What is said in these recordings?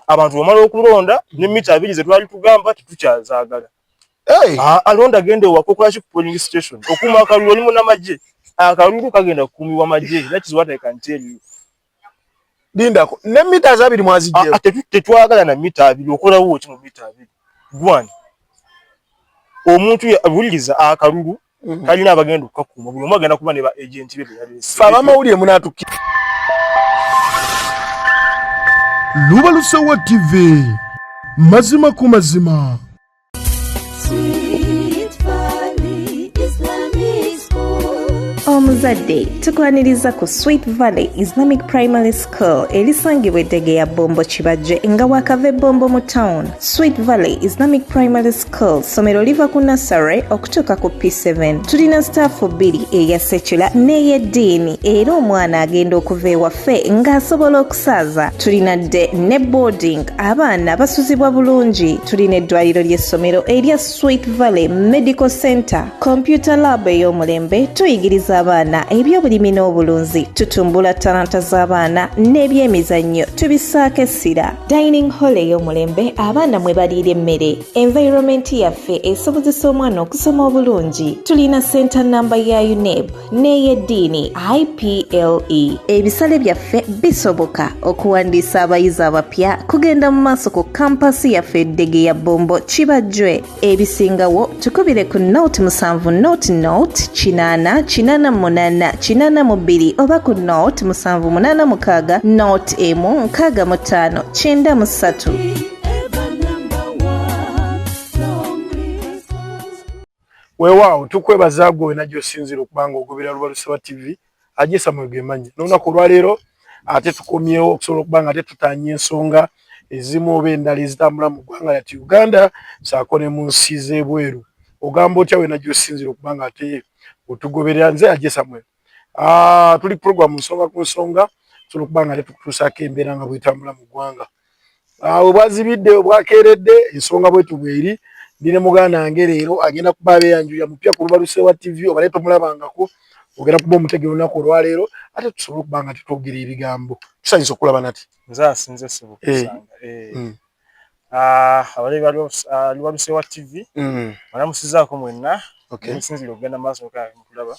abantu bamala okulonda ne mita 2 ze twali tugamba tetukyazaagala. Alonda agende wako kwa polling station okuma akalulu olimu n'amagye akalulu kagenda kukuumibwa amagye. That is what I can tell you. Linda ne mita 2 mwazijje tetwagala na mita 2 okolawo ki mu mita 2 gwani omuntu yawuliriza akalulu kalina abagenda okukakuuma buli omu agenda kuba ne ba agent be yalese fa bamawulire munatuki Lubalusewa TV mazima ku mazima. Omuzadde tukwaniriza ku Sweet Valley Islamic Primary School erisangibwa Eddegeya Bombo Kibajje nga wakava Bombo mu town. Sweet Valley Islamic Primary School somero liva ku nursery okutuuka ku P7. Tulina staff 2 eya secular n'ey'eddiini era omwana agenda okuva ewaffe ng'asobola okusaaza. Tulina dde ne boarding abaana basuzibwa bulungi. Tulina eddwaliro ly'essomero erya Sweet Valley Medical Center, computer lab ey'omulembe, tuyigiriza abaana ebyobulimi n'obulunzi, tutumbula talanta z'abaana n'ebyemizannyo tubisaako essira. Dining hall ey'omulembe abaana mwe baliira emmere. Environment yaffe esobozesa omwana okusoma obulungi. Tulina center number ya UNEB n'ey'eddiini IPLE. Ebisale byaffe bisoboka okuwandiisa abayizi abapya kugenda mu maaso ku kampasi yaffe Eddegeya Bombo Kibajje. Ebisingawo tukubire ku note 7 note 8882 oba ku note 786 note 16593. Weewaawo tukwebaza gwe najjo sinzira okubanga ogubira Lubalusewa TV ajesa mwegemanye n'olunaku olwaleero ate tukomyewo okusobola okubanga ate tutanye ensonga ezimu oba endala ezitambula mu ggwanga lyattu Uganda saako ne mu nsi z'ebweru. Ogamba otya we najjo sinzira okubanga ate otugoberera nze ajesa mwe. Tuli program nsonga ku nsonga tusobola okubanga ate tukutuusaako embeera nga bwetambula mu ggwanga. Obwazibidde obwakeeredde ensonga bwetu bweri. Ndine muganda wange leero agenda kuba abeeyanjulira mupya ku Lubalusewa TV oba leero tomulabangako ogenda kuba omutegera olunaku olwaleero ate tusobola okubanga tetwogera ebigambo. Tusanyusa okulaba nati. Nze asinze sibu kusanga. Abale Lubalusewa TV banamusizaako mwenna. Nsinzira okugenda maaso mukulaba.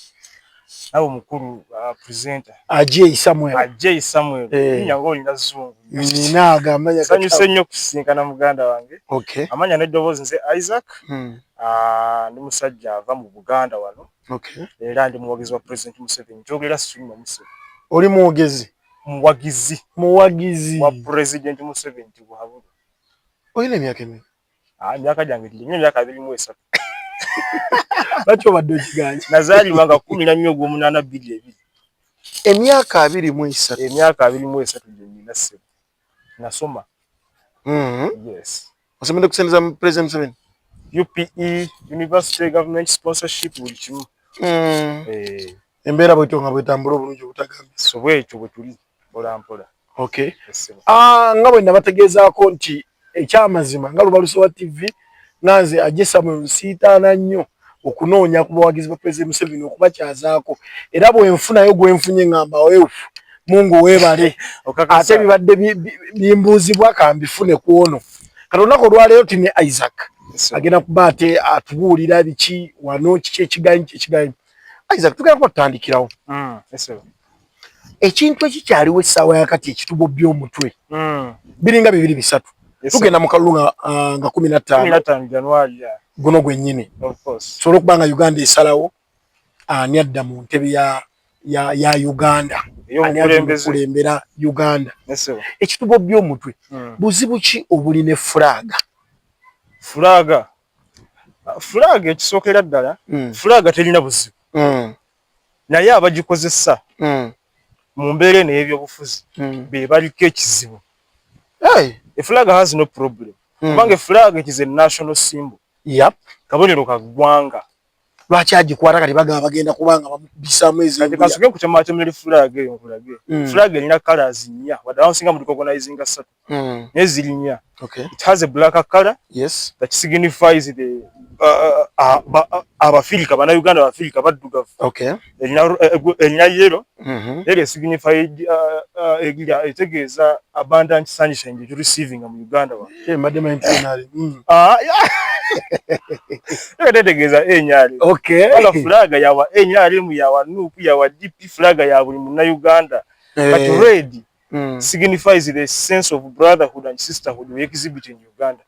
Nabo mukulu presenter Ajay Samuel nyanga olina zungu nina agamba sanyuse nnyo kusinkana muganda wange. Amanya n'eddoboozi nze Isaac ndi musajja ava mu Buganda wano era ndi muwagizi wa President Museveni. Njogerera Ssunyuma Museveni. Oli muwagizi wa President Museveni Buhabulu. Oyina emyaka emeka? Emyaka gyange ndi emyaka 23. Lwaki obadde okiganja? Nazaalibwa nga 14/8/2022. Emyaka 23. Emyaka 23 gye nina ssebo. Nasoma. Yes. Osomedde kusendeza mu President Museveni? UPE, University Government Sponsorship buli kimu. Embeera bwetyo nga bwetambula obulungi obutagambye. So bwekyo bwe tuli mpola mpola. Nga bwe nabategeezaako nti ekyamazima nga Lubalusewa TV nanze ajesa mu nsiitaana nnyo okunoonya ku bawagizi ba President Museveni okubakyazaako era bwenfunayo gwenfunye ngamba weewu Mungu weebale ate bibadde bimbuuzibwa kambifune ku ono. Kati olunaku olwaleero tine Isaac agenda kuba ate atubuulira biki wano kiki ekiganyi. Isaac tugenda kuba tutandikirawo. Ekintu ekikyaliwo essaawa yakati ekitubobbya omutwe biringa 2-3 tugenda mu kalulu nga 15 January guno gwennyini. Sobola okubanga Uganda esalawo ani adda mu ntebe ya Uganda ani adda kulembera Uganda. Ekitubobbya omutwe buzibu ki obuli ne fulaga ekisookera ddala fulaga terina buzibu naye abagikozesa mu mbeera eno y'ebyobufuzi be baliko ekizibu. A flag has no problem. Kubanga flag it is a national symbol. Kabonero ka ggwanga. Lwaki agikwata kati bagenda kubanga bamubisaamu ezingu. Kasuke kukyamatomera flag eyo nkulage. Flag erina colors nnya. Wadansinga mu recognizing 3. Neziri nnya. It has a black color. Yes. That signifies the abafirika bannayuganda abafirika baddugavu erina yero eri signify etegeeza abundant sunshine you receiving mu Uganda etegeeza enyali wala flaga yawa enyali mu yawa nuku yawa DP flaga ya buli munnayuganda but red signifies the sense of brotherhood and sisterhood we exhibit in Uganda.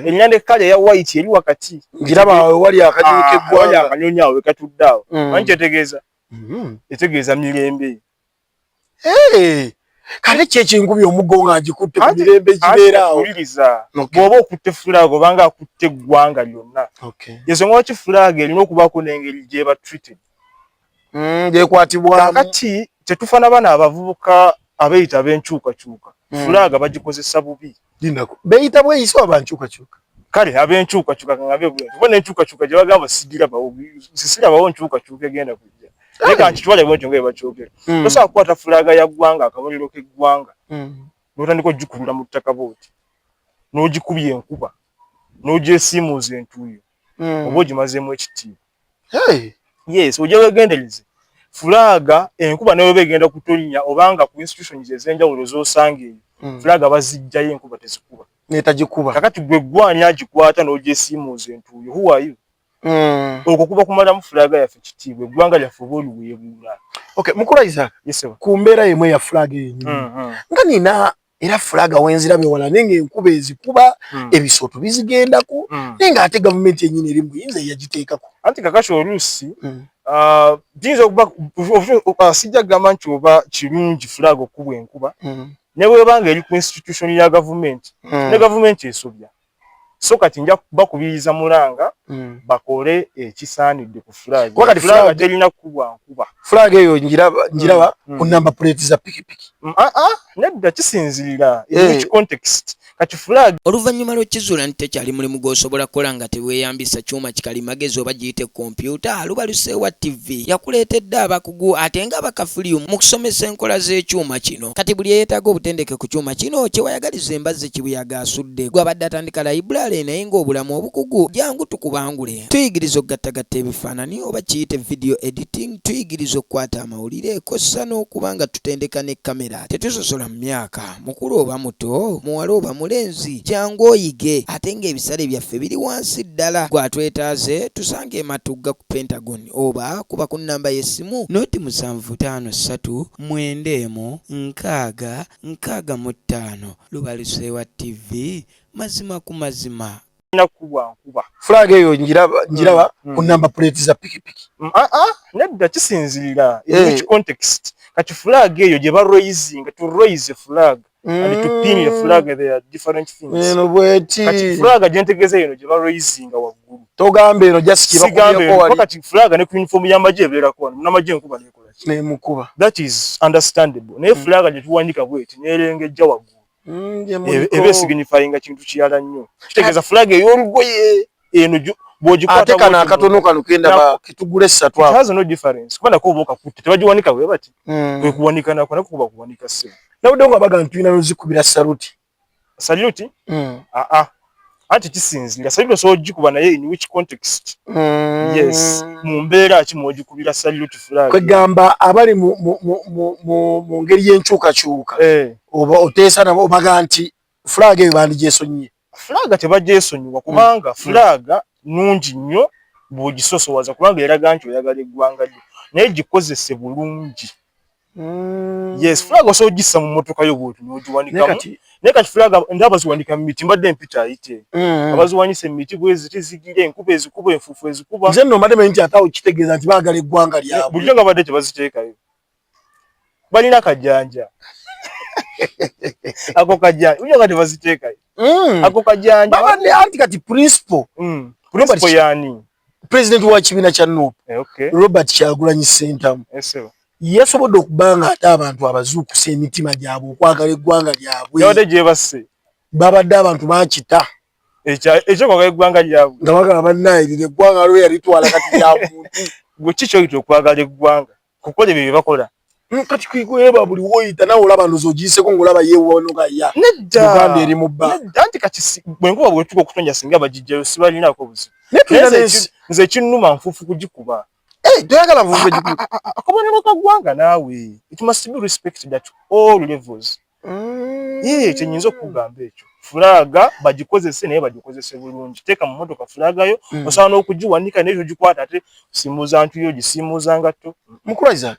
Enyande kale ya white eri wakati ngiraba wali akanyike gwali akanyonya we katuddawo manje tegeeza etegeeza mirembe kale cheche ngubi omugonga agikutte ku mirembe kibeerawo uliriza bwoba okutte flag obanga akutte gwanga lyonna yeso ngoki flag erina okubaako n'engeri gye ba treated gyekwatibwa kati tetufana bana abavubuka abeeyita ab'enkyukakyuka fulaga bagikozesa bubi beeyita bweyisa abankyukakyuka kale ab'enkyukakyuka kangabe bona enkyukakyuka gye bagamba sisira bawo nkyukakyuka egenda kujja leka nkitwale bwentyo nga bakyogera tosobola kukwata fulaga ya ggwanga akabonero k'eggwanga n'otandika ogikulula mu ttaka booti n'ogikubya enkuba n'ogyesiimuuza entuuyo oba ogimazeemu ekitiibwa yes ojja weegendereze fulaga enkuba nayo begenda kutonya obanga ku institutions ezenjawulo z'osanga eyo fulaga bazijjayo enkuba tezikuba netagikuba kakati gwe gwanya agikwata n'ogyesiimuuza entuuyo who are you okwo kuba kumalamu fulaga yaffe kitiibwa eggwanga lyaffe oba oliweebuula mukulu Isaac ku mbeera yemu ya fulaga yenyini nga nina era fulaga wenzirabye wala nenge enkuba ezikuba ebisooto bizigendako nenga ate gavumenti yenyini eri muyinza yagiteekako anti kakati oluusi jiyinza okuba sijja kugamba nti oba kirungi fulaga okubwa enkuba ne bwebanga eri ku institution ya gavumenti ne gavumenti esobya so kati nja bakubiriza mulanga bakole ekisaanidde ku fulaga terina kukubwa nkuba fulaga eyo njiraba ku number plate za pikipiki nedda kisinzirira in context kati fulaga oluvannyuma lw'ekizuula nti tekyali mulimu gw'osobola kukola nga teweeyambisa kyuma kikalimagezi oba giyite kompyuta lubaluseewa TV yakuleetedde abakugu ate nga bakafulyu mu kusomesa enkola z'ekyuma kino kati buli eyeetaaga obutendeke ku kyuma kino kyewayagaliza embazzi kibuyaga asudde gw'abadde atandika library naye ng'obulamu obukugu jangu tukubangule tuyigiriza okugattagatta ebifaananyi oba kiyite video editing tuyigiriza okukwata amawulire kossa n'okuba nga tutendeka ne kamera tetusosola mu myaka mukulu oba muto muwala oba mulenzi jangu oyige ate ng'ebisale byaffe biri wansi ddala gwatwetaaze tusange ematugga ku Pentagon oba kuba ku nnamba y'essimu noti 753 lubaluseewa TV mazima ku mazima nakubwa nkuba fulaga eyo njiraba ku number plate za pikipiki nedda kisinzirira in context kati fulaga eyo gye ba raising to raise a flag and to pin a flag there are different things kati fulaga gyentegeze eno gye ba raising waggulu togambe eno just kibakubyeko wali kati fulaga ne ku uniform y'amagye ebeerako n'amagye enkuba nekola ne mukuba that is understandable naye fulaga gye tuwandika bweti n'erengejja waggulu ebe signifying kintu kiyala nnyo kitegeeza flag ey'olugoye eno bw'ogikwata ate kana akatono kano kenda kitugule 3 it has no difference kubana ko boka kutte tebagiwanika bwe bati kwe kuwanika nako kuba kuwanika se nawudde nga baga ntulina nozikubira saluti ati kisinzira saluti so ogikuba naye in which context yes mu mbeera ki mwogikubira saluti flag kwegamba abali mu ngeri y'enkyukakyuka oba oteesa nabo baga nti flag eyo bandigyesonyiye fulaga tebagyesonyiwa kubanga fulaga nungi nnyo bw'ogisosowaza kubanga eraga nti oyagala eggwanga lyo naye gikozese bulungi yes fulaga osobola ogissa mu mmotoka yo bw'oti n'ogiwanikamu naye kati fulaga ndaba ziwanika mu miti mbadde empita ayite abaziwanyisa emiti bwezi tizigire enkuba ezikuba enfuufu ezikuba nze nno mbadde nti ate awo kitegeeza nti baagala eggwanga lyabwe bulijjo nga badde tebaziteekayo balina kajjanja ako kajjanja bulijjo nga tebaziteekayo ako kajjanja babadde anti kati principal yani president wa kibiina kya NUP Robert Kyagulanyi Ssentamu yasobodde okubanga ate abantu abazuukusa emitima gyabwe okwagala eggwanga lyabwe yabadde gyebasse babadde abantu bakita ekyo kwagala eggwanga lyabwe nga bagamba bannaayirira eggwanga lwe yalitwala kati lya muntu gwe kikyoyita okwagala eggwanga kukola ebyo bye bakola kati kweba buli woyita nawe olaba ndozo ogiyiseko ng'olaba yeewono gaya nedda Uganda eri mu bba anti kati bwenkuba bwetuko okutonja singa bagijjayo sibalinako buzibu nze kinnuma nfuufu kugikuba toyagala nfuufu gikuba akabonero kaggwanga naawe it must be respected at all levels kyenyinza okugamba ekyo fulaga bagikozese naye bagikozese bulungi teeka mu motoka fulagayo osobola n'okugiwanika naye togikwata ate simuuza ntuyo gisimuuza ngatto mukulaiza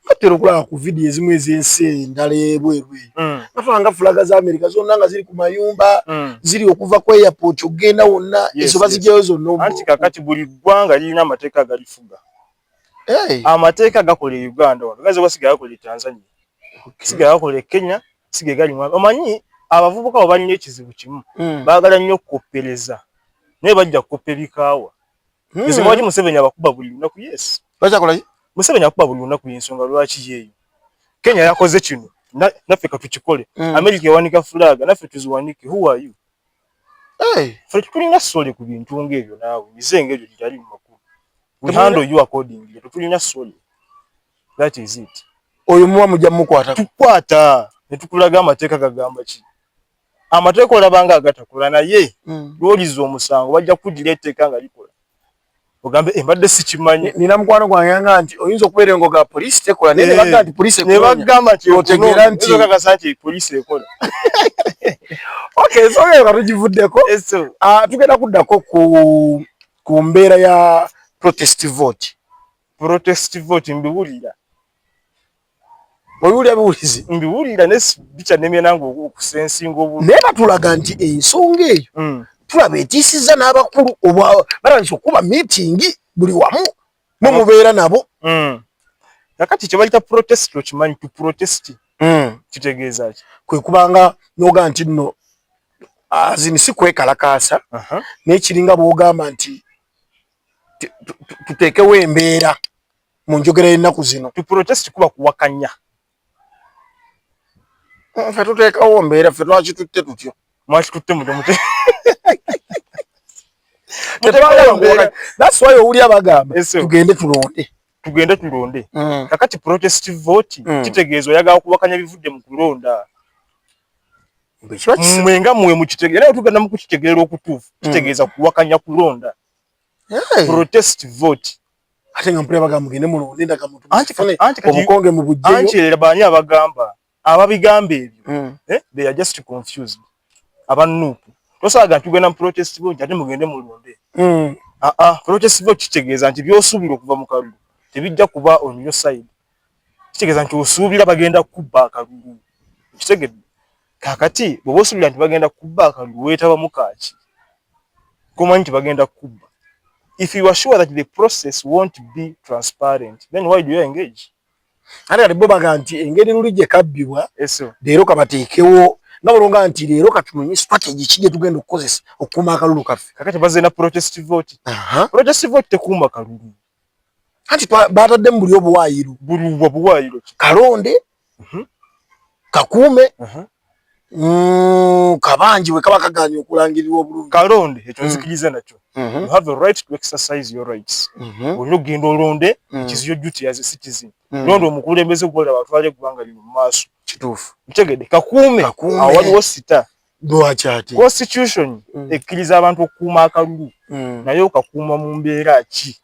katera okulaba ku vidiyo ezimu ez'ensi endala ebweru eyo nafanga fulaga za Amerika zonna nga ziri ku mayumba ziri okuva ku airport ogenda wonna ezo bazigyayo zonna anti kakati buli ggwanga lirina amateeka agalifuga amateeka gakola e Uganda wano gaze basigaye gakola e Tanzania sigaye gakola e Kenya sigaye gali omanyi abavubuka balina ekizibu kimu baagala nnyo okukoppereza naye bajja kukopa ebikaawa ezo mwaji Museveni abakuba buli lunaku yes bakyakola Museveni akuba buli lunaku y'ensonga lwaki yeeyo Kenya yakoze kino naffe katukikole America ewanika fulaga naffe tuziwanike who are you ffe tulina sole ku bintu ng'ebyo naawe mizenga ebyo gitali mu makulu we handle you accordingly tulina sole that is it oyo muwa mujja mukwata tukwata ne tukulaga amateeka gagamba ki amateeka olabanga agatakola naye lwoliza omusango bajja kuddira etteeka nga likola ogambe mbadde sikimanyi nina mukwano gwange nti oyinza okubeera engo ga poliisi tekola naye bagamba nti poliisi ne bagamba nti otegeera nti kakasa nti poliisi ekola okay so eyo katugivuddeko tugenda kuddako ku mbeera ya protest vote mbiwulira obiwulira biwulizi mbiwulira ne bicanemye nange okusensinga obulungi naye batulaga nti ensonga eyo tulaba etiisizza n'abakulu balabisa okuba miitingi buli wamu mubeera nabo kakati kye bayita protest okimanyi tu protest kitegeeza ki kwe kubanga n'oga nti nno azini si kwekalakaasa naye kiringa bw'ogamba nti tuteekewo embeera mu njogera y'ennaku zino tu protest kuba kuwakanya ffe tuteekawo mbeera ffe lwaki tutte tutyo mwaki tutte mute that's why owulira bagamba tugende tulonde kakati protest vote kitegeeza oyagala kuwakanya bivudde mu kulonda mwenga mwe mukitegeera naye tugenda mu kukitegeera okutuufu kitegeeza kuwakanya kulonda protest vote ate nga mpulira bagamba mugende mulonde ndaga muntu obukonge mu bujjeyo anti era baani abagamba ababigamba ebyo they are just confused abanupu tosaaga tugenda mu protest vote ate mugende mulonde protest vote kitegeeza nti byosuubira okuva mu kalulu tebijja kuba on your side kitegeeza nti osuubira bagenda kubba akalulu kitegedde kakati bw'oba osuubira nti bagenda kubba akalulu weetaba mu kaaki komanyi nti bagenda kubba if you are sure that the process won't be transparent then why do you engage ate kati bo baga nti engeri luli gye kabbibwa leero kabateekewo nabulonga nti leero katumenye strategy kije tugenda okukozesa okukuuma akalulu kaffe kakati bazena protest vote tekuuma kalulu anti bataddemu buli obuwaayiro kalonde kakuume kabanji bwe kaba kaganye okulangirirwa obulungi kalonde ekyo nzikiriza nakyo you have a right to exercise your rights olina okugenda olonde it is your duty as a citizen londa omukulembeze okukolera batwale eggwanga lino mu maaso kituufu kitegedde kakuume awaliwo sita lwakyati constitution ekkiriza abantu okukuuma akalulu naye okakuuma mu mbeera ki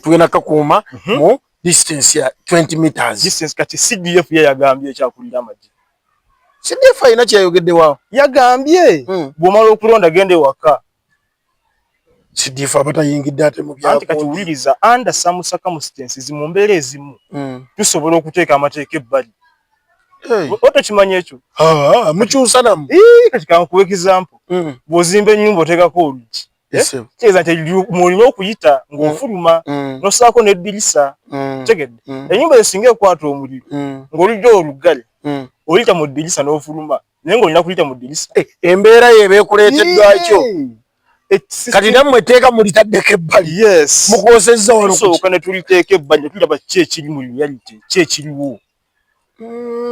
tugenda kakuuma mu distance ya 20 meters distance kati CDF yagambye ekyakulira amagye CDF ayina kyayogedde waawo yagambye bw'omala okulonda gende waka CDF abatayingidde ate mu byako anti kati wuliriza under some circumstances mu mbeera ezimu tusobola okuteeka amateeka ebbali otokimanya ekyo mukyusa namu kati kankuwa example bw'ozimba ennyumba oteekako olugi kitegeeza nti mwolina okuyita ng'ofuluma n'ossaako n'eddirisa tegedde ennyumba esinga ekwata omuliro ng'olujja olugale oyita mu ddirisa n'ofuluma naye ng'olina kuyita mu ddirisa embeera yo eba ekuleeteddwa kyo kati nammwe etteeka mulitaddeko ebbali mukozesezza wano tusooka ne tuliteeka ebbali ne tulaba ki ekiri mu reality ki ekiriwo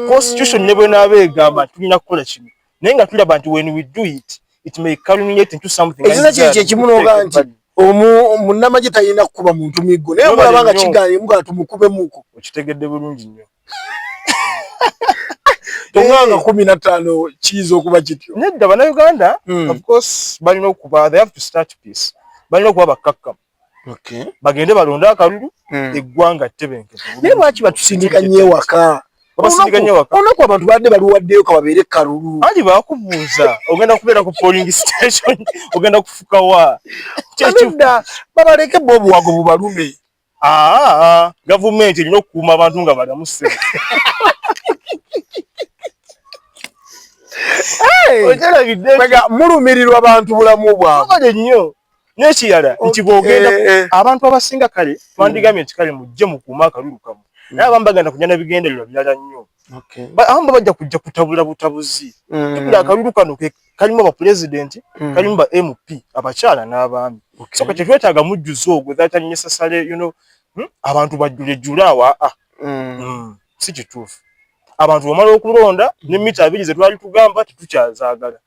constitution ne bwenaaba egamba nti tulina kukola kino naye nga tulaba nti when we do it it may culminate into something ekisa kyekyo ekimu n'oga nti munnamagye talina kukuba muntu miggo naye mulaba nga kiganye mugaa tumukube muko okitegedde bulungi nnyo Tonganga 15 chizo kuba kityo. Nedda bana Uganda of course balina okuba they have to start peace. Balina okuba bakakka. Okay. Bagende balonda akalulu eggwanga tebenke. Ne lwaki batusindika nnyo waka? Babasindika nnyo waka. Onako abantu badde baluwaddeyo kababeere kalulu. Anti bakubuuza ogenda kubeera ku polling station ogenda kufuka wa. Kyekidda babaleke bobu wago bubalume. Gavumenti erina okukuuma abantu nga balamu ssente. Mulumirirwa abantu bulamu bwabwe nnyo. N'ekirala nti bw'ogenda abantu abasinga kale twandigambye nti kale mujje mukuuma akalulu kamu. Naye abamu bagenda kunyana bigendererwa birala nnyo. Abamu bajja kujja kutabula butabuzi. Tukula akalulu kano kalimu abapulezidenti, kalimu ba MP, abakyala n'abaami. So kati twetaaga mujjuzo ogwo that unnecessary, abantu bajjulejjula awa. Si kituufu. Abantu bamala okulonda ne mita 2 ze twali tugamba tetukyazaagala.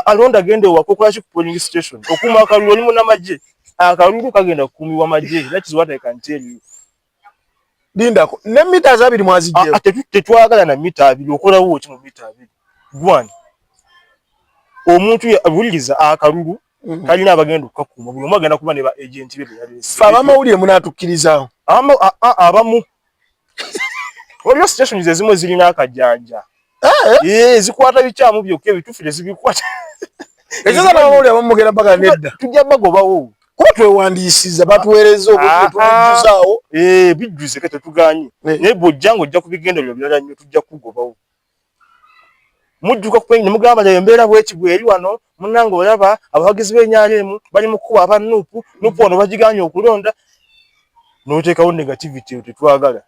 Alonda gende wakokola ku polling station. Okuma akalulu oli munamagye. Akalulu kagenda kukuumibwa magye. That is what I can tell you. Linda ne mita 2 mwazijje. Tetwagala na mita 2 okolawo oki mu mita 2. Gwan. Omuntu yawuliriza akalulu kalina abagenda okukakuuma. Buli omu agenda kuba ne ba agent be yalese. Fa abamawulire munatukkiriza. Abamu. Olyo station zezimwe zirina akajanja. Zikwata bikyamu byokka ebituufu tezibikwata. Ekyo n'abamawulire abamugera mpaka nedda. Tujja bagobawo. Kuba twewandiisiza batuweereza obudde twajjuzaawo. Bijjuze kati tuganye. Naye bw'ojja ng'ojja kubigendererwa birala nnyo tujja kugobawo. Mujjuka kupenya mugamba lya embeera bw'ekibwe eri wano munnange olaba abawagizi b'enyaaleemu bali mu kuba aba nuupu wano bagiganye okulonda. N'oteekawo negativity tetwagala.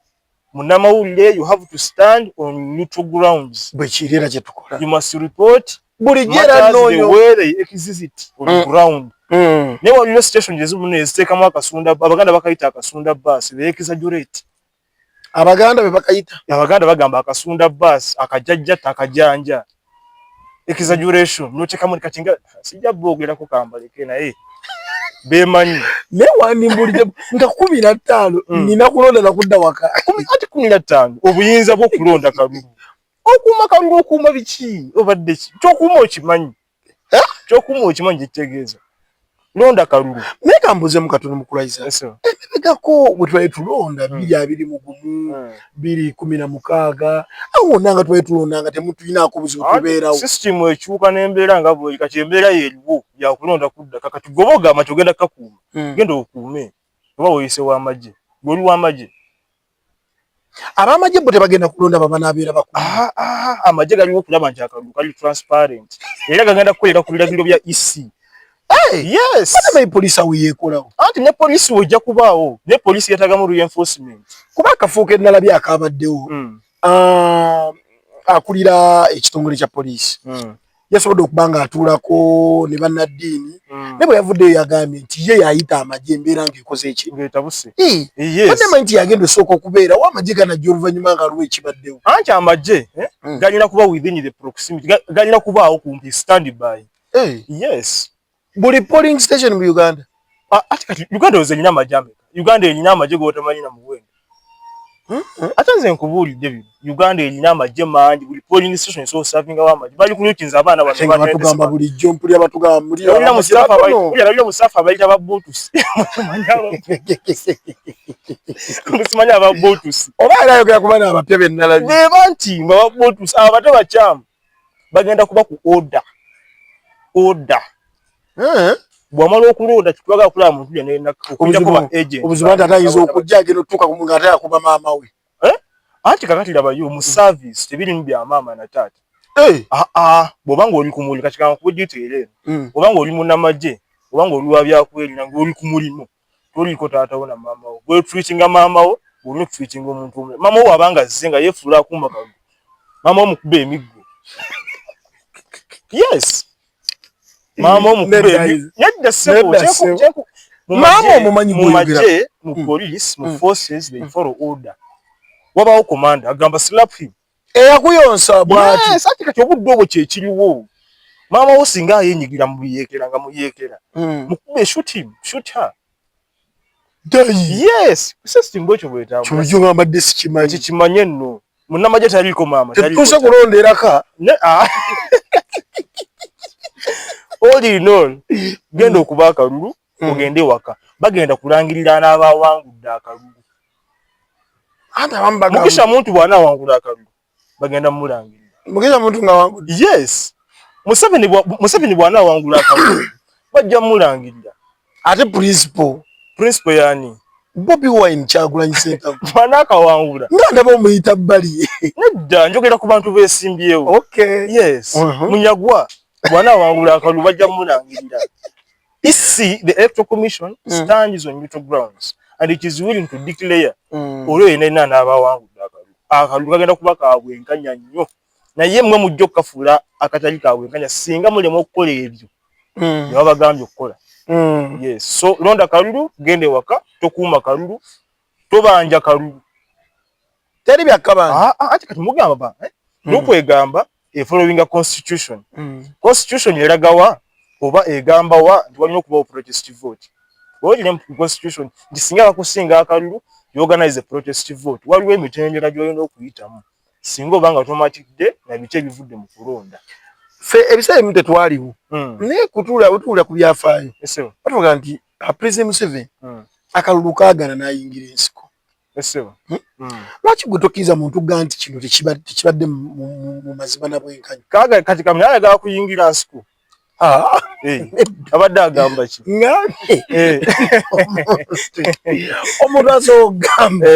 Munnamawulire you have to stand on neutral grounds. Bwe kirira kye tukola. You must report bulijera the way they exist on the ground. Ne waliyo station jezimu neziteekamu akasunda abaganda bakayita akasunda bus they exaggerate. Abaganda be bakayita. Abaganda bagamba akasunda bus akajajja takajanja. Exaggeration noteekamu katinga sijja bogera ko kambaleke naye. Bemanyi. Ne wani mbulide nga 15 nina kulonda na kudda waka. 15 obuyinza bwo kulonda kalulu. Okuuma kalulu okuuma biki obadde ki? Ky'okuuma okimanyi. Ky'okuuma okimanyi kitegeeza. Londa kalulu. Meka mbuze mu katono mukulaiza. Emegako bwe twali tulonda 2021 2016 awo nanga twali tulonda temutuyinako buzibu kubeerawo. System ekyuka n'embeera nga bwe kati embeera yeriwo ya kulonda kudda kakati goboga amacho genda kakuuma. Genda okuume. Oba oyise w'amagye. Goli w'amagye. Abamagye bo tebagenda kulonda baba n'abeera bakulu. Amagye galiwo kulaba nti akalulu kali transparent. Era gagenda kukolera ku biragiro bya EC. Yes. Bana police awiyekolawo. Anti ne police wojja kubaawo. Ne police yatagamu reinforcement. Kuba akafuuka ennalabye akabaddewo. Akulira ekitongole kya police. Yasobodde okubanga atuulako ne bannaddiini. Ne bwe yavuddeyo yagambye nti ye yayita amagye embeera ng'ekoze eki. Ng'etabuse. Yes. Bane nti yagenda osooka okubeera wa amagye ganajja oluvannyuma nga aliwo ekibaddewo. Anti amagye galina kuba within the proximity. Galina kubaawo kumpi standby. Yes. Buli polling station mu Uganda. Ati kati Uganda erina amagye ameka. Uganda erina amagye g'otamanyi na muwendo. Ate nze nkubuulidde bino. Uganda erina amagye mangi. Buli polling station so serving awamagye. Bali kulukinza abaana bano batugamba bulijjo mpulira batugamba muri olina musafa abayita ba Botus. Musimanya aba Botus. Oba era ayogera ku baana abapya be nnalabye. Beba nti ba Botus abato bakyamu bagenda kuba ku order. Bwamala okulonda kitwaga kulaba muntu yenna okujja kuba agent. Obuzibu nti atayiza okujja agenda otuuka ku muntu atayakuba maama we. Anti kakati labayo mu service tebiri mu bya maama na taata. Bw'obanga oli ku mulimu kati kakugiteerera. Obanga oli munnamagye, obanga oli wa byakwerinda ng'oli ku mulimu. Toliko taata wo na maama wo. Bwe treatinga maama wo, bw'oli treatinga omuntu omulala. Maama wo abanga azze nga yeefuula akumba kagu. Maama wo mukuba emiggo. Yes. Mama omukube nedda sebo mama omumanyi bwogera mu police mu forces they follow order wabawo commander agamba slap him eyakuyonsa bwati sati kati obudde obwo kye kiriwo mama wo singa yenyigira mu biyekera nga muyekera mukube shoot her dai yes system bwekyo bwetamu kyujunga mbadde sikimanye kimanye nno Munnamagye taliko maama. Tetuse kulonderaka. All in all, genda okuba akalulu, ogende waka. Bagenda kulangirira n'abawangudde akalulu. Anta bambaga. Mukisha muntu bwana wangula akalulu. Bagenda mulangirira. Mukisha muntu nga wangudde. Yes. Museveni bwana wangula akalulu. Bajja mulangirira. Ate principal yani. Bobby Wine Kyagulanyi Ssentamu. Bwana akawangula. Ndaba omuyita bbali. Nedda njogera ku bantu beesimbyewo. Okay. Yes. Munyagwa. Bwana wangula akalulu bajja mulangirira. See, the Electoral Commission stands on neutral grounds and it is willing to declare olwo yenna n'abawangudde akalulu kagenda kuba kaabwenkanya nnyo naye mmwe mujja okukafuula akatali kaabwenkanya singa mulema okukola ebyo bye babagambye okukola. Yes, so londa kalulu gende waka tokuuma kalulu tobanja kalulu teri byakabanja ati kati mugamba ba n'okwegamba following a constitution. Constitution eragawa oba egamba wa nti walina okubawo protest vote. Waliwo constitution nti singa bakusinga akalulu you organize a protest vote. Waliwo emitendera gy'olina okuyitamu singa oba nga automaticde na biki ebivudde mu kulonda. Fe ebiseera ebimu tetwaliwo naye kutuula ku byafaayo batuga nti President Museveni akalulu kaagana n'ayingira ensiko. Lwaki gwe tokkiriza muntu gga nti kino tekibadde mu mazima na bwenkanya kati kamwe ayagala kuyingira nsiko. Abadde agamba ki? Omuntu asogamba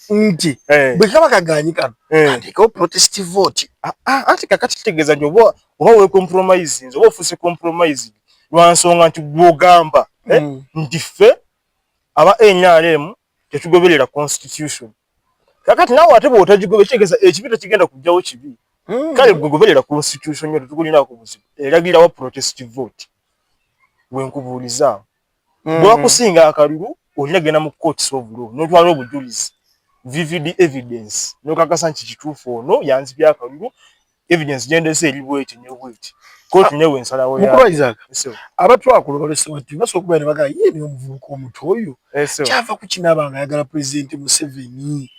nti bwe kaba kaganyi kano andikawo protest vote. Anti kakati kitegeeza nti oba weecompromise oba ofuuse compromise lwa nsonga nti gw'ogamba nti ffe aba NRM tetugoberera constitution. Kakati naawe ate bw'otagigobe kitegeeza ekibi tekigenda kujjawo kibi. Kale gugoberera constitution yo tukulina ku buzibu eragira wa protest vote wenkubuuliza bwa kusinga akalulu olina genda mu court of law n'otwala obujulizi vivid evidence n'okakasa nti kituufu ono yanzibye akalulu evidence gyendese eri bweti ne bweti court newe ensalawo ya Isaac abatwakulu balesewati basokuba ne baga yini omuvubuka omuto oyo kyava ku kinaba nga ayagala President Museveni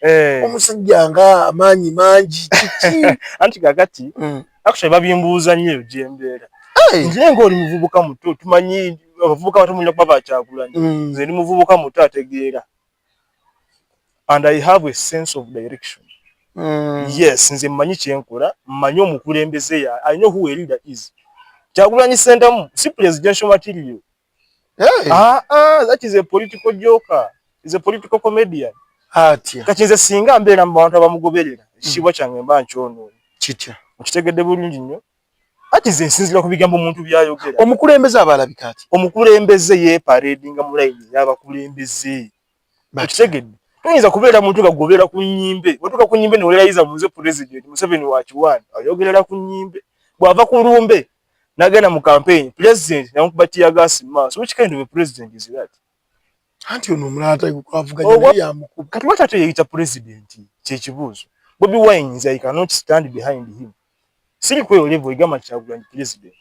omusajja nga amaanyi mangi kiki anti kakati actually babimbuuza nnyo gyembeera nje ng'oli muvubuka muto tumanyi abavubuka batamulina kuba bakyagulanyi nze ndi muvubuka muto ategeera and I have a sense of direction. Yes, nze mmanyi kyenkola mmanyi omukulembeze I know who a leader is. Kyagulanyi Ssentamu si presidential material. That is a political joker. Is a political comedian. Kati nze singa mbeera mu bantu abamugoberera ekitiibwa kyange mba nkyono kitya okitegedde bulungi nnyo. Ati nze nsinzira ku bigambo omuntu byayogera. Omukulembeze abalabika ati omukulembeze yeepareedinga mu layini y'abakulembeze. Okitegedde tuyinza kubeera muntu nga goberera ku nnyimbe watuuka ku nnyimbe newolerayiza muze president Museveni wa kiwani ayogerera ku nnyimbe bw'ava ku lumbe n'agenda mu campaign president namukuba tiyagasi mu maaso. Which kind of a president is that? Anti ono omulala kwavuganya naye yamukuba kati lwaki ate yeyita president kyekibuuzo. Bobi Wine nze I cannot stand behind him. Siri kweyo level igamba Kyagulanyi president.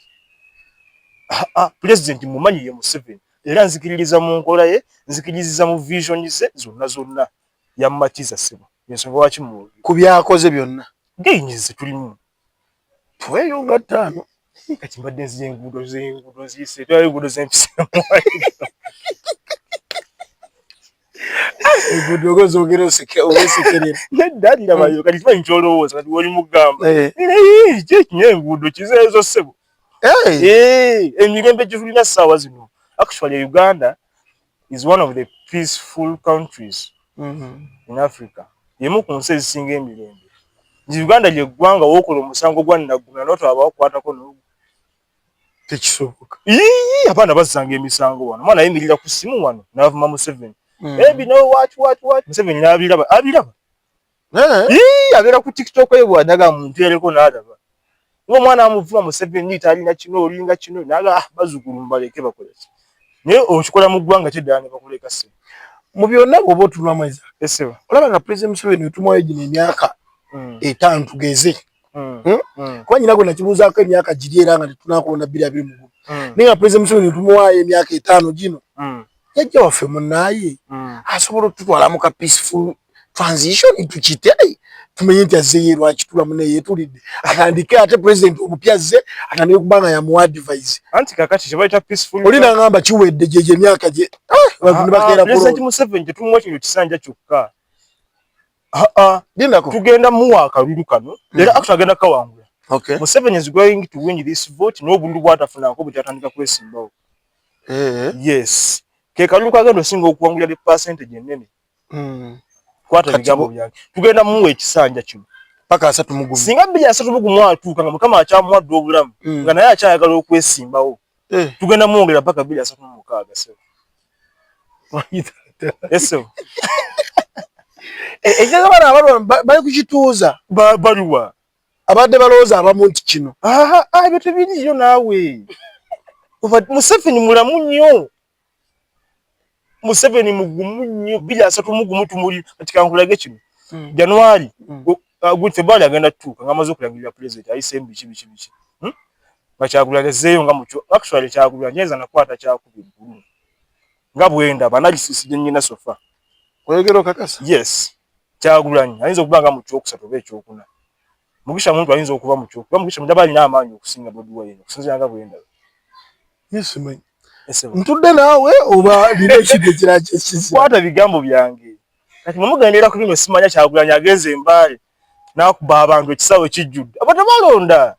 President mumanyi ye Museveni era nzikiririza mu nkola ye nzikiririza mu vision ze zonna yammatiza sebo ensonga lwaki mu ku byakoze byonna geyinyize tulimu tweyo nga ttaano kati mbadde nzije enguudo ziyise twali enguudo z'empisa enguudo zogera osekerera nedda bayo kati tumanyi kyolowooza kati woli mugamba kyekinya enguudo kizeezo sebo emirembe gye tulina ssaawa zino. Actually, Uganda is one of the peaceful countries in Africa. Yemu ku nsi ezisinga emirembe. Uganda lye ggwanga w'okola omusango gwa Naguna n'otwaba bakwatako n'ogwo. Tekisoboka. Abaana bazzanga emisango wano. Omwana ayimirira ku ssimu wano n'avuma Museveni. Bino what? Museveni n'abiraba. Abeera ku TikTok ye bw'adaga muntu ereko n'adaba. Ng'omwana amuvuma Museveni talina kino olinga kino naga bazzukulu mbaleke bakola ki. Naye okikola mu ggwanga kyeddala ne bakuleka ssebo. Mu byonna bw'oba otunulamu eza olaba nga President Museveni wetumwayo gino emyaka 5 tugeze kuba nyina gwe nakibuuzaako emyaka giri era nga tetunakulonda 2020 naye nga President Museveni wetumwayo emyaka 5 gino yajja waffe munaaye asobola okututwala mu ka peaceful transition tukite tumenye nti azeye lwaki tuba mune yetulidde atandike ate president omupyaze atandike kubanga ya mu advise anti kakati kibaita peaceful oli nangamba kiwedde jeje myaka je abantu bakera President Museveni tetumwa kino kisanja kyokka dinako tugenda muwa akalulu kano era actually agenda kawangula. okay Museveni is going to win this vote n'obuntu bwatafunako bw'atandika kwesimbawo. Yes ke kalulu kagenda osinga okuwangula the percentage ennene kwata bigambo byange tugenda muwa ekisanja kino paka 3 mugumu singa 2 atuuka nga mukama akyamuwadde obulamu nga naye akyayagala okwesimbawo tugenda muwongera paka 236 sebo eso ejaza bana abantu bali kukituuza baluwa abadde balooza abamu nti kino ebyo tebiriyo naawe Museveni mulamu nnyo Museveni mugumu nnyo 236 tumuli kati kankulage kino January good February agenda tuuka nga amaze okulangirira president ayise biki bakyagulagezeeyo nga mucho actually kyagulira nyeza nakwata kyakubiri nga bwenda analysis je nyina sofa oyogero kakasa yes kyagulanya ayinza okubanga mucho okusatu be kyokuna mugisha muntu ayinza okuba mucho kuba mugisha mudabali na amaanyi okusinga bodi wa yeno kusinza nga bwenda yes man ntudde naawe oba leadership kiraje kisi kwata bigambo byange kati mumugendera ku bino simanya kyagulanya agenze mbale nakuba abantu ekisawe kijjudde abantu balonda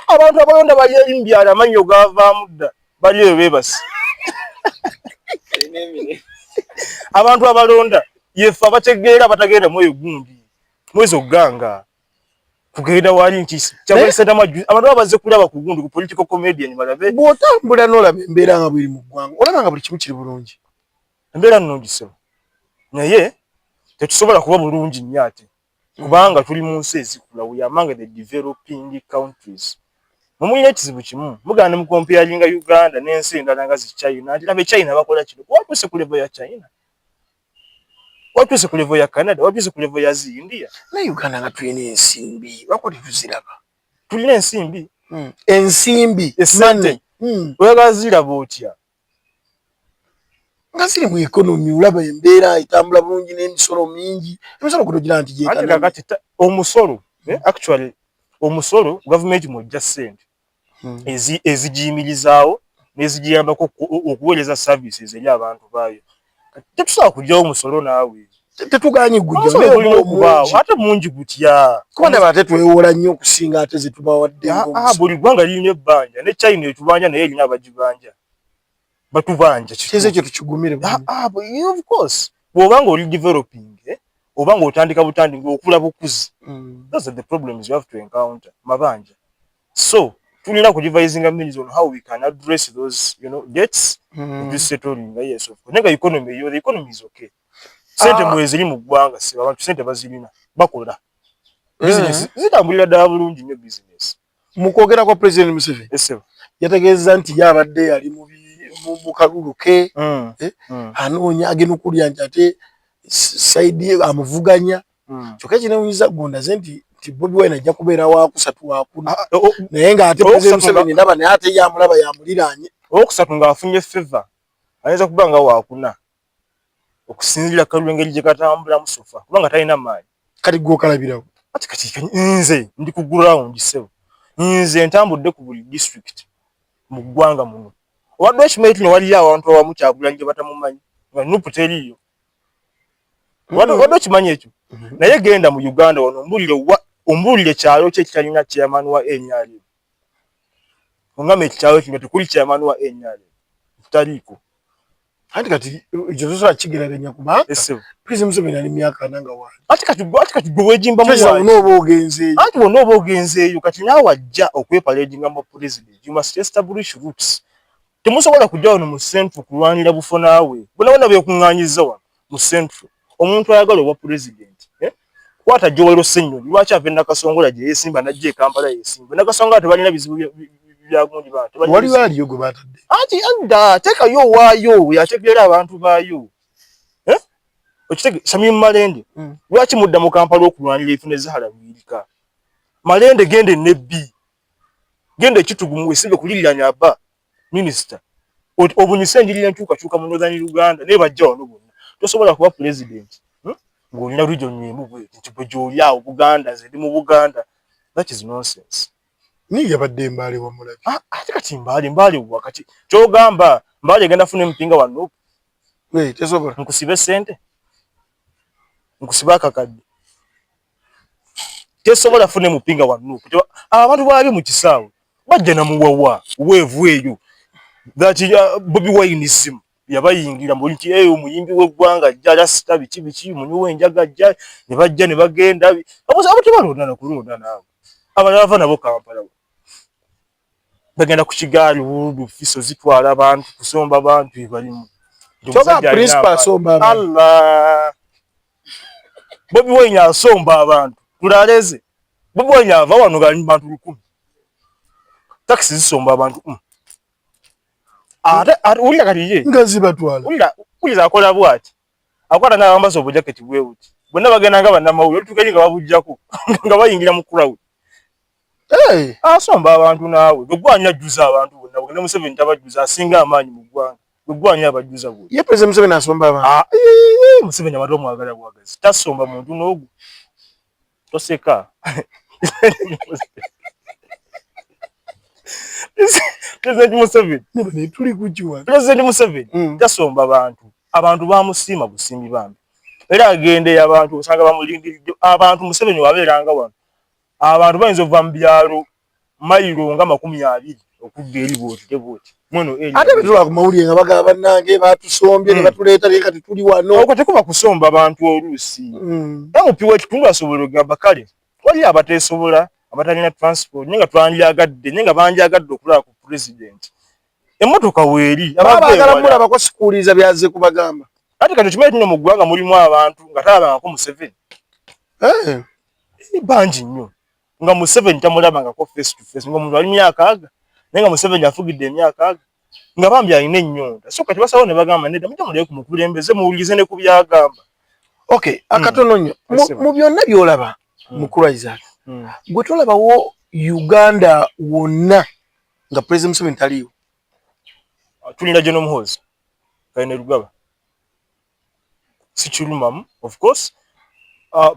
abantu abalonda bali embyala amanyo gava mudda bali bebasi abantu abalonda yefa bategeera batagenda moyo gundi mwezi oganga kugenda wali nkisi cyangwa se ndamaju abantu abaze kulaba ku gundi ku political comedian balabe botambula nolaba embeera nga buli mu ggwanga olaba nga buli kimu kiri bulungi embeera nnungi so naye tetusobola kuba bulungi nnyate kubanga tuli mu nsi ezikula we among the developing countries mumulina ekizibu kimu muganda mu comparing Uganda n'ensi endala nga zi China ati nabe China bakola kino watuse ku level ya China watuse ku level ya Canada watuse ku level ya India na Uganda nga tulina ensimbi bakoti tuziraba tulina ensimbi ensimbi esante wegazira botya nga ziri mu economy ulaba embeera itambula bulungi n'emisolo mingi emisolo kutogira nti je kana kakati omusolo actually omusolo government mo just send ezijimilizaawo nezigiyambako okuweereza services eri abantu baayo tetusobola kujjawo omusolo naawe tetuganye gujja ate mungi gutya kubanga bate twewola nnyo okusinga ate zetubawadde buli ggwanga lirina ebbanja ne China etubanja naye erina abagibanja batubanja kize ekyo tukigumire of course bw'obanga oli developing obanga otandika butandika okula bukuzi those are the problems you have to encounter mabanja so tulina ku devising means on how we can address those debts to settling yes of course nega economy the economy is okay sente mwezi limu ggwanga si abantu sente bazirina bakola business zitambulira ddala bulungi ne business mukwogera kwa president Museveni yategeeza nti yabadde yali mu kalulu ke anoonya agenda okulya nti ate saidi amuvuganya kyokka kinewunyisa gondaze nti Bobi Wine ajja kubeera wakusatu wakuna naye ng'ate president Museveni ndaba naye ate yamulaba yamuliraanye owokusatu ng'afunye favor ayinza kuba nga wakuna okusinziira kalulu engeri gye katambula musofa kubanga talina maanyi kati gwe okalabirawo kati nze ndi ku ground sebo nze ntambudde ku buli district mu ggwanga muno wadde ekimanyi tino waliyo abantu awamu Kyagulanyi gye batamumanyi nga nupu teriiyo wadde okimanyi ekyo naye genda mu Uganda wano ombulire kyalo kye kitalina chairman wa NRM ongame ekyalo kino tekuli chairman wa NRM taliiko ati kati ekyo tosobola kigereranya kubanga president Museveni ali myaka nanga wali ati kati gwe wejimba mu wano oba ogenzeeyo kati naawe ajja okwepalaginga mu president you must establish roots temusobola kujja wano mu central kulwanira bufo naawe bonabona beekuŋŋaanyiza wano mu central omuntu ayagala obwa president kwata Joel Ssenyonyi lwaki ave Nakasongola gye yeesimba najja e Kampala yeesimba Nakasongola tebalina bizibu byagundi bantu wali waliyo gwe batadde ati anda tekayo waayo yategeera abantu baayo okitege Shamim Malende lwaki mudda mu Kampala okulwanira efune Zahara Mwirika Malende gende nebbi gende kitugumu wesimbe kuliranya aba minister obunyise njirira ntuka chuka mu Northern Uganda ne bajja wano bonna tosobola kuba president ng'olina region y'emu bw'eti nti bwe gy'oli awo Buganda nze ndi mu Buganda. That is nonsense. Ni yabadde Mbale wa Mulabi. Ate kati Mbale wakati ky'ogamba Mbale agenda funa empinga wano. Tesobola. Nkusibe sente. Nkusibe akakadde. Tesobola funa mupinga wano. Abantu bali mu kisaawe bajja na muwawa weevu eyo. That Bobi Wineism yabayingira mu nti omuyimbi w'eggwanga ajja sita biki munyuwe enjaga ajja ne bajja ne bagenda abantu balonda kulonda naawe abalava nabo Kampala bagenda ku kigaali fiso zitwala abantu kusomba abantu ebalimu choga principal somba Allah Bobi Wine asomba abantu tulaleze Bobi Wine ava wano gali bantu 10 taxi zisomba abantu ulira kaliye ngazi batwala ulira akola bwati akwata n'abambaso bujaketi bwewuti bonna bagenda nga bannamawulire tukali nga babujjako nga bayingira mu crowd asomba abantu naawe gwanya juza abantu bonna bagenda Museveni tabajuza asinga amaanyi mu ggwanga gwanya abajuza bwe ye president Museveni asomba abantu Museveni abantu mwagala bwagazi tasomba muntu n'ogu toseka President Museveni tuli kujiwa President Museveni tasomba abantu bamusiima busimbi bambi era agende y'abantu osanga bamulindiridde abantu Museveni wabeeranga wano abantu bayinza okuva mu byalo mayiro nga 20 okudda eri bwoti muno eri ate bitula ku mawulire nga bagaba bannange batusombye ne batuleeta leka tuli wano okwo tekuba kusomba abantu oluusi mupiwa ekitundu asobola okugamba kale wali abateesobola abatalina transport nenga twanjagadde nenga banjagadde okulaba ku president emmotoka weeri abagala mulaba ko sikuuliza byaze kubagamba ate kati kimanye tuno mu ggwanga mulimu abantu nga talabangako Museveni bangi nnyo nga Museveni tamulabangako face to face nga omuntu ali myaka aga nenga Museveni afugidde emyaka aga nga bambi alina ennyonta so kati basawo ne bagamba nedda mujja muleke mu kulembeze muwulize ne ku byagamba okay akatono nnyo mu byonna byolaba mukulu Isaac gwe tolabawo Uganda wonna nga President Museveni taliwo tulina General Muhoozi Kayine Rugaba Sikirumamu of course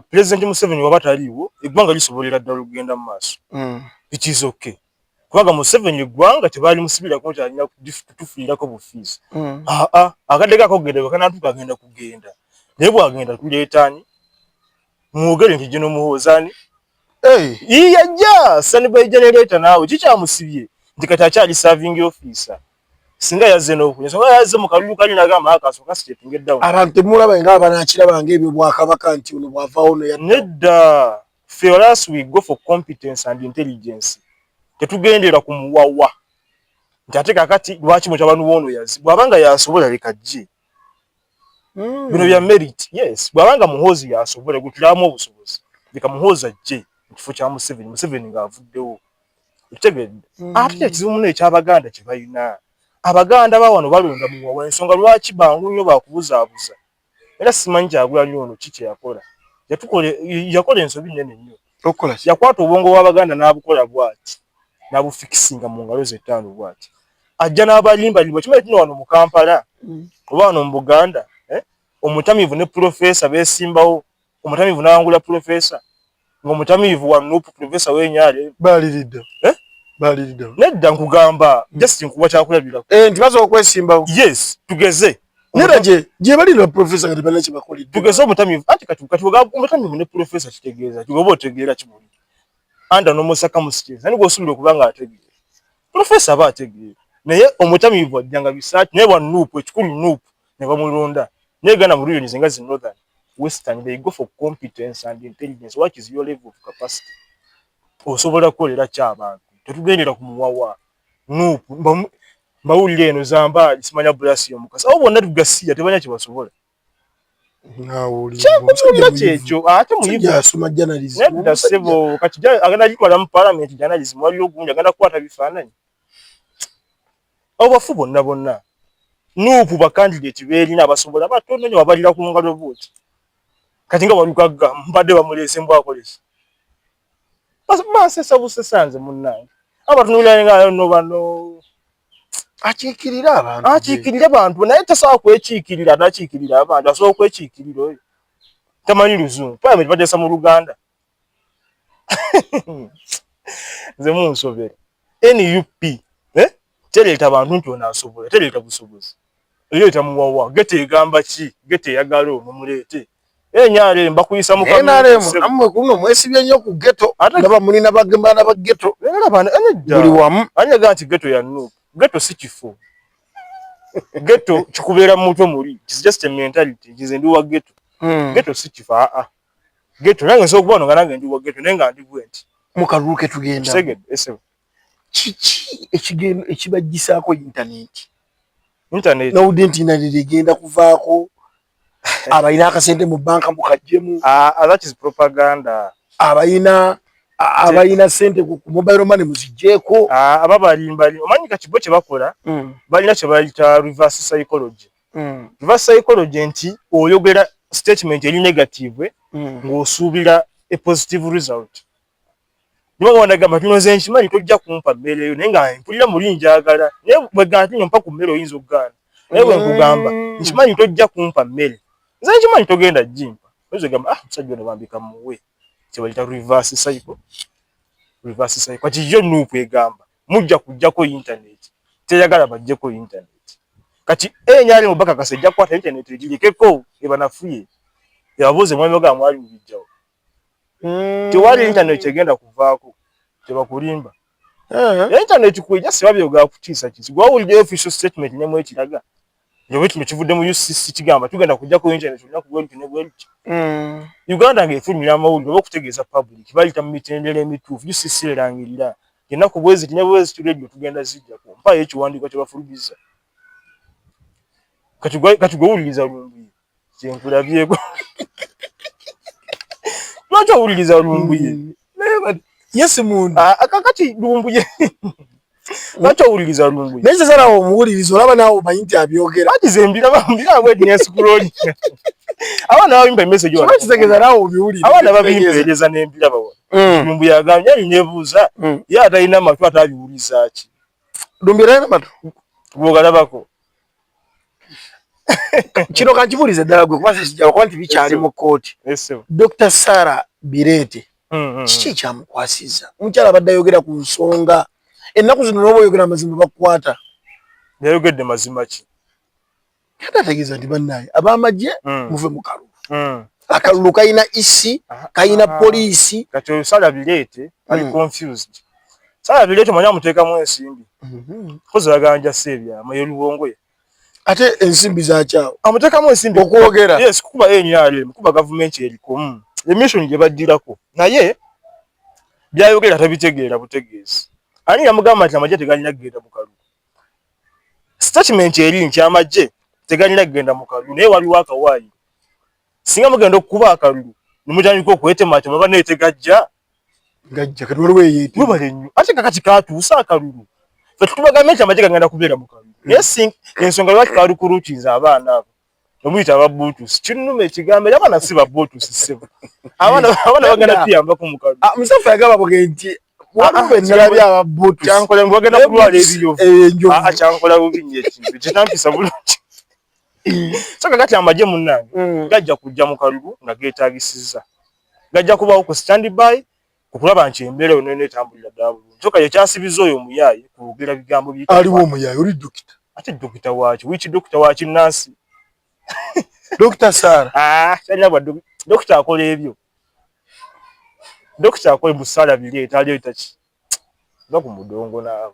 President Museveni waba taliwo eggwanga lisobolera ddala okugenda mu maaso it is okay kubanga Museveni eggwanga tebali musibira ko kyalina tufiirako bufiisi akadde akogedde kanatuka agenda kugenda naye bwagenda tuleetaani mwogere nti General Muhoozi yajja Sunday generator naawe kikyamusibye nti kati akyali serving officer singa yazze n'okunyesa nga yazze mu kalulu kali nagamba akasooka stepping down abantu mulaba nga abanakiraba ng'ebyo bwakabaka nti ono bwavaawo nedda for us we go for competence and intelligence tetugendera ku muwawa nti ate kakati lwaki mutabani w'ono yazzi bw'abanga yasobola leka gye bino bya merit yes bw'abanga Muhoozi yasobola gutulamu obusobozi leka Muhoozi ajje kifo kya Museveni ng'avuddewo ekitegedde ate ekizibu muno eky'Abaganda kye balina Abaganda bawano balonda mu wawa ensonga lwaki bangu nnyo bakubuzaabuza era simanyi Kyagulanyi ono kiki yakola yakola ensobi nnene nnyo yakwata obwongo bw'Abaganda n'abukola bw'ati n'abufikisinga mu ngalo ze ttaano bw'ati ajja n'abalimbalimba kimanyi tuno wano mu Kampala oba wano mu Buganda omutamiivu ne profesa beesimbawo omutamiivu n'awangula profesa ng'omutamiivu wa Nuupu profesa w'Enyaale baaliridda nedda nkugamba just nkuwa kyakulabirako nti baza okwesimbawo yes tugeze nera gye balina profesa kati balina kye bakolidde tugeze omutamiivu ati kati omutamiivu ne profesa kitegeeza kigoba otegeera kimuli anda n'omusaka musikiza nani gw'osuubira okuba nga ategeera profesa aba ategeera naye omutamiivu ajjanga bisaati naye bwa Nuupu ekikulu Nuupu ne bamulonda naye gana mu regions nga zi northern western they go for competence and intelligence. What is your level of capacity? Osobola kukolera ky'abantu tetugendera ku muwawa Nuupu mbawulire eno Zambali simanya bulasi omukasa abo bonna tugasiya tebanya kye basobola kyekyo ate muyivu asoma journalism nedda sebo kati agenda gikola mu parliament journalism waliyo ogunja agenda kukwata bifaananyi obafu bonna Nuupu bakandidate beerina abasobola batono nnyo babalira ku ngalo vote kati nga walukagga mbadde bamuleese mbwakolesa basesa busesanze munnange abatunulira nga no bano akiikirira abantu naye tasobola kwekiikirira nakiikirira abantu asobola kwekiikirira oyo tamanyi luzungu parliament bagesa mu Luganda nze munsobera NUP tereta abantu nti onaasobola tereta busobozi leeta muwawa gete egamba ki gete eyagala omumuleete enyale mbakuyisa mu NRM amwe kuno mwesibye nnyo ku ghetto ndaba mulina bagamba na ba ghetto buli wamu anyaga nti ghetto ya Nuupu ghetto si kifo ghetto kikubeera mu mutwe muli it's just a mentality njize ndi wa ghetto ghetto si kifo ghetto nange nsobola okubona nga nange ndi wa ghetto naye nga ndi bwenti mu kalulu ke tugenda segede esewe kiki ekigendo ekibagisaako internet internet ligenda kuvaako abayina akasente mu banka mukajjemu that is propaganda abayina sente ku mobile money muzijjeeko ababalimba omanyi kakibo kye bakola balina kye bayita reverse psychology reverse psychology nti oyogera statement eri negative ng'osuubira a positive result niba wanagamba tunoze nkimanyi tojja kumpa mmere eyo naye nga mpulira muli njagala naye bwegamba ti nyompa ku mmere oyinza okugaana naye bwe nkugamba nkimanyi tojja kumpa mmere nze nkimanyi togenda jimpa oyinza ogamba musajja ono bambika muwe kye bayita reverse psycho kati yo Nuupu egamba mujja kujjako internet teyagala bajjeko internet kati enyali mubaka kasejja kwata internet egirikeko ebanafuye yabuze mwami oga mwali mubijjawo tewali internet egenda kuvaako tebakulimba internet kujja sebabyoga kutiisa kisi gwawulira official statement ne mwekiraga nyowe kino kivudde mu UCC kigamba tugenda kujjako internet olina kugwenti ne bwenti Uganda ng'efulumira amawulire okutegeeza public bayita mu mitendera emituufu UCC erangirira ennaku bwezi ne bwezi radio tugenda zijjako mpayo ekiwandiiko kye bafulumiza kati gwewuliriza lumbuye kyenkulabyeko lwaki owuliriza lumbuye yes mundu akakati lumbuye lwaki owuliriza lumbuye naye sasa nawe omuwuliriza olaba nawe omanyi nti abyogera bagize mbira bwedi nesikulooli abaana babimpa emesegi kitegeza nawe obiwulira abaana babimpeereza nembira bawona lumbuye agambye ali nebuuza ye atalina amatu atabiwuliza ki lumbuye talina matu bwogalabako kino kankibuulize ddala gwe kuba sikijja kuba nti bikyali mu kkooti Dr. Sarah Birete kiki ekyamukwasiza omukyala abadde ayogera ku nsonga ennaku zino n'oba oyogera amazima bakukwata yayogedde mazima ki kati ategeeza nti bannaye ab'amagye muve mu kalulu akalulu kayina isi kayina poliisi kati oyo Sarah Birete ali confused Sarah Birete omanyi amuteekamu ensimbi kozi aganja seebyama y'oluwongoye ate ensimbi zakyawo amuteekamu ensimbi okwogera yes kuba NRM kuba gavumenti erikomu emission gye baddiraku naye byayogera tabitegeera butegeezi ani yamugamba nti amagye tegalina kugenda mu kalulu statement eri nti amagye tegalina kugenda mu kalulu naye waliwo akawaayi singa mugenda okukuba akalulu nimutandika okwetemaatema oba naye tegajja gajja kati waliwo eyeeti mubale nnyo ate kakati katuusa akalulu fe tutubagambye nti amagye gagenda kubeera mu kalulu naye ensonga lwaki kaali kuluukiza abaana abo omuyita ababuutusi kinnuma ekigambo eri abaana si babuutusi ssebo abaana bagenda tuyambako mu kalulu musaffu yagamba bwe nti waliwo ennalabya ababuutusi kyankola bagenda kulwala ebiyovu kyankola bubi nnyo ekintu kitampisa bulungi so kakati amagye munnange gajja kujja mu kalulu nga geetaagisizza gajja kubawo ku standby okulaba nti embeera yonna neetambulira ddala bulungi kyokka ye kyasibiza oyo omuyaaye kwogera bigambo aliwo omuyaaye oli dokita ate dokita waaki wiki dokita waaki nansi Dr. Sarah kyanyabwa dokita akola ebyo dokita akola mu Sarah Birete aleeta ki nga ku mudongo naawe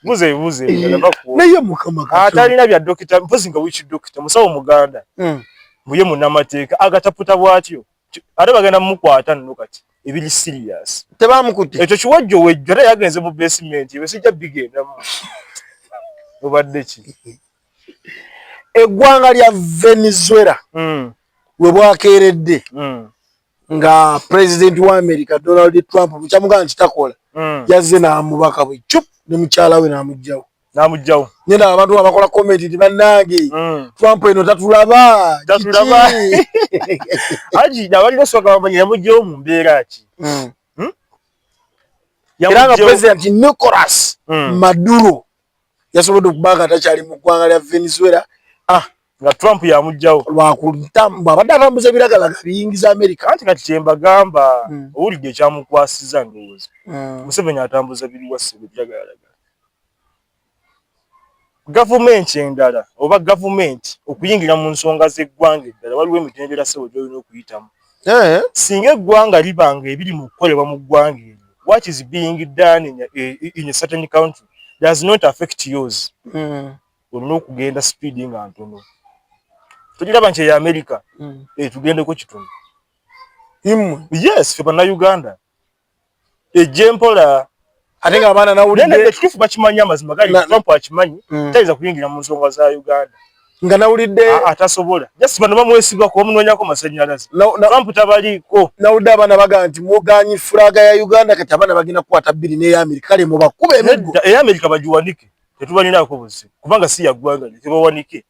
buze naye mukama atalina bya dokita mpozi nga wiki dokita musawo muganda muye munnamateeka agataputa bwatyo ate bagenda mumukwata nno kati ebiri serious tebamukutte ekyo kiwajjo wejjo ate yagenze mu basement ewe sijja bigendamu obadde ki eggwanga lya Venezuela we bwakeeredde nga president wa America Donald Trump bukyamugamba nti takola yazze n'amubaka bwe cup ne mukyala we n'amugjawo nyenda abantu abakola comment nti bannange Trump eno tatulaba aji nabalina soka bamanyi yamugjawo mu mbeera ki era nga president Nicolas Maduro yasobodde okubanga takyali mu ggwanga lya Venezuela nga Trump yamujjawo abadde atambuza ebiragala biyingiza America anti kati kyembagamba owulidde ekyamukwasiza ndowooza Museveni atambuza biriwase biragala gavumenti endala oba gavumenti okuyingira mu nsonga z'eggwanga eddala waliwo emitendera sewo gy'olina okuyitamu singa eggwanga libanga ebiri mu kukolebwa mu ggwanga eryo what is being done in a certain country does not affect yours olina okugenda speedi nga ntono tugiraba nti eya America tugendeko kitono yes fe bannayuganda ejempola ate nga abaana nawulidde ekituufu bakimanyi amazima gali Trump akimanyi tayinza kuyingira mu nsonga za Uganda nga nawulidde atasobola just bano bamwesigako omunoonyako masannyalaze Trump tabaliko nawulidde abaana baga nti muganyi fulaga ya Uganda kati abaana bagenda kukwata bbiri n'eya America kale mubakuba emiggo eya America bagiwanike tetubalinaako buzibu kubanga si ya ggwanga tebawanike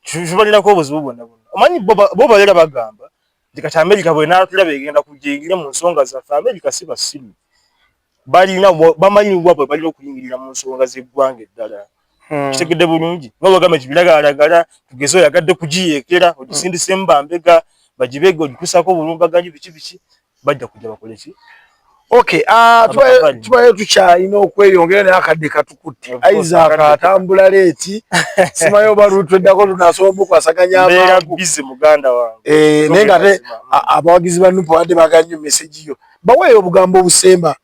tubalinako obuzibu bwonna omanyi bo balera bagamba nti kati America bwenaatulaba egenda kujingira mu nsonga zaffe America si basiru balina bamanyi bwabwe balina okuyingirira mu nsonga z'eggwanga eddala kitegedde bulungi nga bagamba kibiragaalagala tugeze oyagadde kugiyeekera ogisindise mbambega bagibega ogikusako bulumbaganyi biki bajja kujja bakole ki tubaye tukyalina okweyongera naye akadde katukutte Isaac atambula leeti simayo balutweddako tunasoomu kwasaganya amangu bizi muganda wange naye ngate abawagizi ba Nuupu badde bagannyo message yo baweeyo obugambo obusemba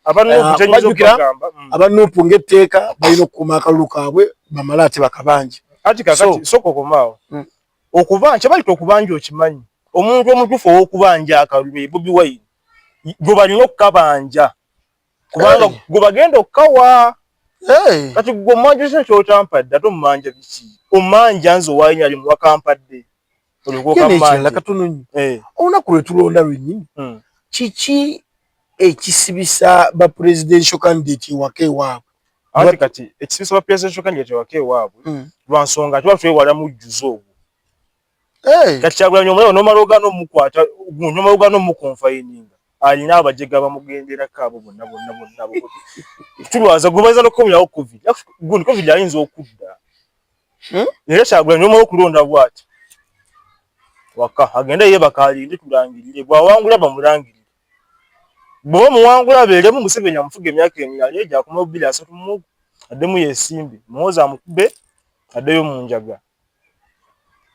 abanuupu ng'etteeka balina okukuuma akalulu kaabwe bamala ate bakabanja ati kakati soko komaawo okubanja balita okubanja okimanyi omuntu omutuufu ow'okubanja akalulu Bobi Wine gwe balina okukabanja kubanga gwe bagenda okukawa kati gwe omanja kino kyotampadde ate omumanja biki omanja nze owayini ali muwakampadde olunaku lwe tulonda lwennyini kiki ekisibisa ba presidential candidate wake ewaabwe ati kati ekisibisa ba presidential candidate wake ewaabwe lwa nsonga tuba twewala mujjuzo ogwo kati Kyagulanyi omulala n'omaloga n'omukwata n'omaloga n'omukonfayininga alina abajega bamugenderako abo bonna tulwaza gwe bayinza n'okukomyawo covid gundi covid ayinza okudda era Kyagulanyi omala okulonda bw'ati waka agenda yeebaka alinde tulangirire bw'awangula bamulangirire bw'oba muwangula abeeremu Museveni amufuga emyaka emirala egyo akoma 230 addemu yeesimbe muwoza amukube addeyo mu njaga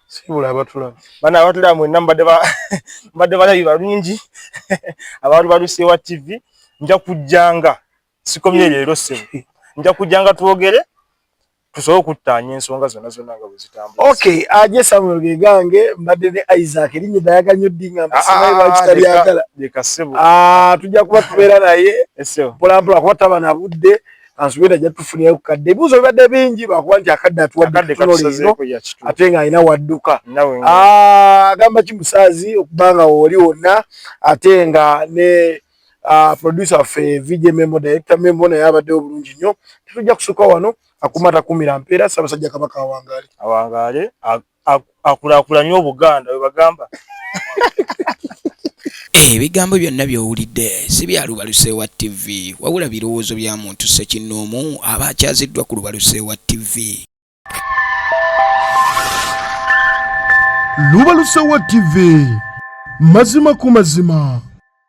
sibula abatulaba bana abatulaba mwenna mbadde balabi balungi abantu baluseewa TV nja kujjanga sikomye leero sebo nja kujjanga twogere tusobola okuttaanya ensonga zonna nga bwe zitambula aje Samuel Gegange mbadde ne Isaac erinnya dayaga nnyo ddinga mbasimayo lwaki yagala tujja kuba tubeera naye mpolampola kuba taba na budde ansubira ajja tufunirayo ku kadde ebibuuzo bibadde bingi bakuba nti akadde atuwadde kuno leero ate ng'alina wadduka agamba kimusaazi okubanga wooli wonna ate nga ne producer waffe VJ Memo director Memo naye abaddewo bulungi nnyo tetujja kusukka wano akumata kumira mpeera Ssaabasajja Kabaka awangaale akulaakulanye Obuganda we bagamba ebigambo byonna by'owulidde si bya Lubaluseewa TV wabula birowoozo bya muntu Ssekinnoomu aba akyaziddwa ku Lubaluseewa TV. Lubaluseewa TV mazima ku mazima.